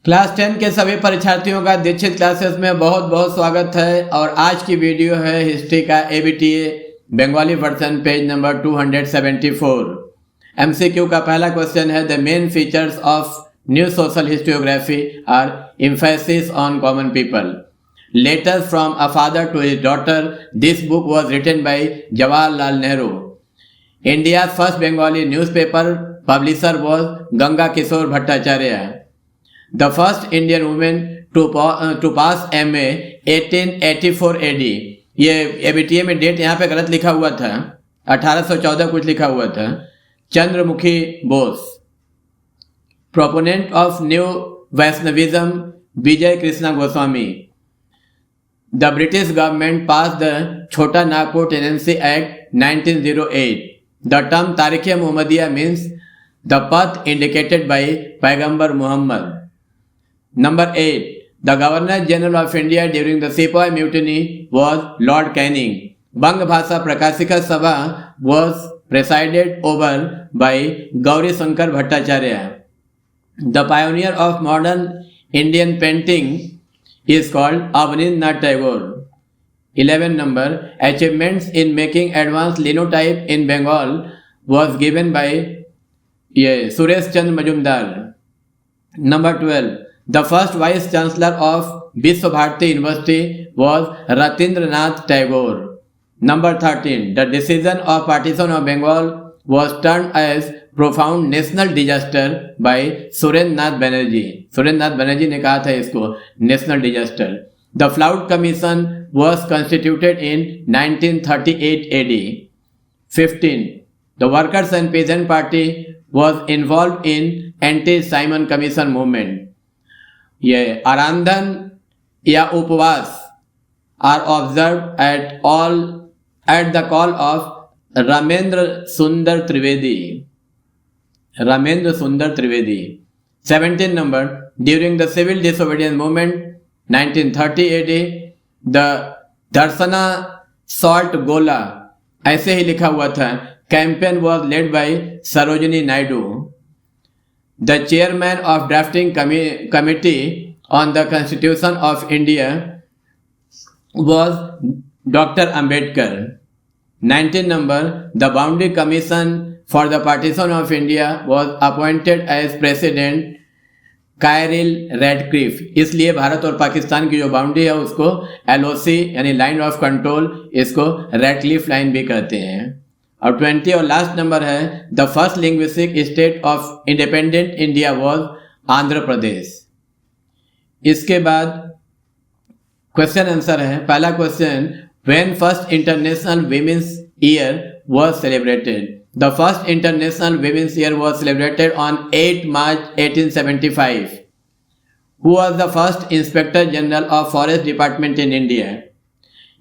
Class 10 के सभी परीक्षार्थियों का दीक्षित क्लासेस में बहुत बहुत स्वागत है। और आज की वीडियो है हिस्ट्री का ABTA Bengali version page number 274। MCQ का पहला क्वेश्चन है the main features of new social historiography are emphasis on common people. Letters from a father to his daughter. This book was written by Jawaharlal Nehru. India first Bengali newspaper publisher was Ganga Kishore Bhattacharya. The first Indian woman to pass MA 1884 AD। ये ABTA में date यहाँ पे गलत लिखा हुआ था, 1814 कुछ लिखा हुआ था। Chandramukhi Bose. Proponent of new Vaishnavism Vijay Krishna Goswami. The British government pass the Chota Nagpur tenancy act 1908। The term Tariqah Muhammadiya means the path indicated by पैगंबर Mohammad. Number 8. The Governor General of India during the Sepoy Mutiny was Lord Canning. Bang Bhasha Prakashika Sabha was presided over by Gauri Shankar Bhattacharya. The pioneer of modern Indian painting is called Abanindranath Tagore. 11 number. Achievements in making advanced linotype in Bengal was given by Suresh Chandra Majumdar. Number 12. The first Vice Chancellor of Vishwa Bharati University was Ratindranath Tagore. Number 13. The decision of partition of Bengal was termed as profound national disaster by Surendranath Banerjee. Surendranath Banerjee ने कहा था इसको national disaster. The Flood Commission was constituted in 1938 AD. 15. The Workers and Peasant Party was involved in anti-Simon Commission movement. ये आराधन या upavas are observe at the call of Ramendra Sundar Trivedi. 17 number. During the civil disobedience movement 1930 AD the Darshana salt gola ऐसे ही लिखा हुआ था campaign was led by Sarojini Naidu. The chairman of drafting committee on the Constitution of India was Dr. Ambedkar. 19 number. The Boundary Commission for the Partition of India was appointed as President Cyril Radcliffe. इसलिए भारत और पाकिस्तान की जो boundary है उसको LOC यानी line of control, इसको Radcliffe line भी कहते हैं। और 20 और लास्ट नंबर है the first linguistic state of independent India was Andhra Pradesh. इसके बाद क्वेश्चन आंसर है। पहला question when first international women's year was celebrated. The first international women's year was celebrated on 8 March 1875। Who was the first inspector general of forest department in India.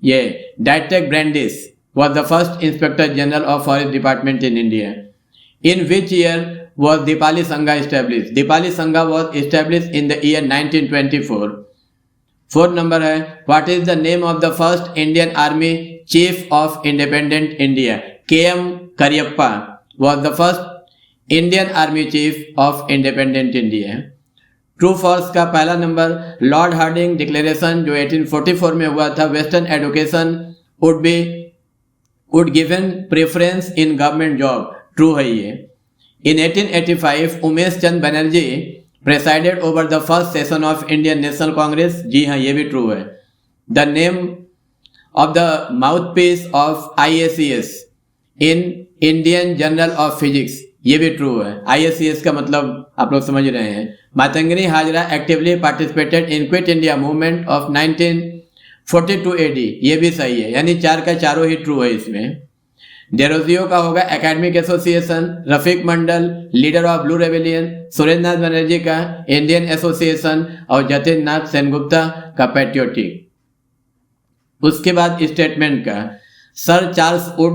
ये डाइटेक Brandis was the first Inspector General of Forest Department in India. In which year was Dipali Sangha established? Dipali Sangha was established in the year 1924. Fourth number है what is the name of the first Indian Army Chief of Independent India? KM Karyappa was the first Indian Army Chief of Independent India. True false का पहला number Lord Hardinge declaration जो 1844 में हुआ था western education would given preference in government job. True है ये। In 1885 Umesh Chand Banerjee presided over the first session of Indian National Congress. जी हाँ ये भी ट्रू है। The name of the mouthpiece of IACS in Indian Journal of Physics ये भी true है। IACS का मतलब आप लोग समझ रहे हैं। Matangini Hazra actively participated in quit India movement of 1942 AD ये भी सही है, यानी चार का चारों ही ट्रू है इसमें। डेरोजियो का होगा academic association. Rafiq Mandal leader of blue rebellion. Surendranath Banerjee का इंडियन एसोसिएशन और जतिन नाथ सेनगुप्ता का पैट्रियोटिक। उसके बाद स्टेटमेंट का सर चार्ल्स वुड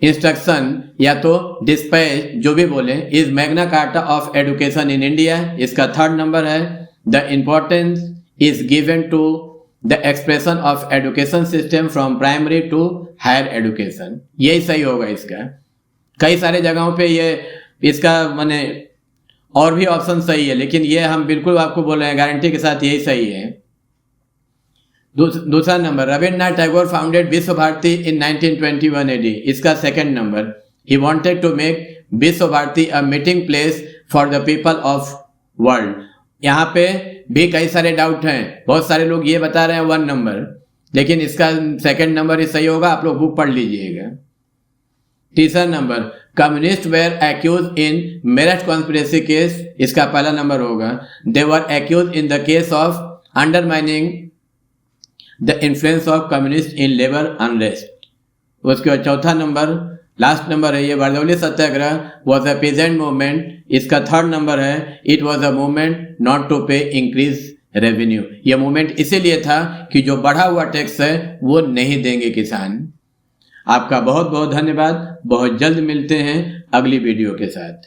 इंस्ट्रक्शन या तो डिस्पैच जो भी बोले is Magna Carta of education in India. इसका थर्ड नंबर है the importance is given to the expression of education system from primary to higher education. यही सही होगा इसका। कई सारे जगहों पे ये इसका माने और भी ऑप्शन सही है, लेकिन ये हम बिल्कुल आपको बोल रहे हैं गारंटी के साथ यही सही है। दूसरा number, Rabindranath Tagore founded Vishwa Bharati in 1921 AD। इसका second number, he wanted to make Vishwa Bharati a meeting place for the people of world. यहाँ पे भी कई सारे डाउट हैं, बहुत सारे लोग ये बता रहे हैं 1 नंबर, लेकिन इसका सेकंड नंबर ही सही होगा, आप लोग बुक पढ़ लीजिएगा। तीसरा number, communist were accused in Meerut conspiracy case. इसका पहला नंबर होगा, they were accused in the case of undermining the influence of communist in labour unrest. उसके बाद चौथा नंबर, लास्ट नंबर है ये, Bardoli Satyagraha was a peasant movement. इसका थर्ड नंबर है, it was a movement not to pay increase revenue. ये movement इसीलिए था कि जो बढ़ा हुआ टैक्स है वो नहीं देंगे किसान। आपका बहुत बहुत धन्यवाद। बहुत जल्द मिलते हैं अगली वीडियो के साथ।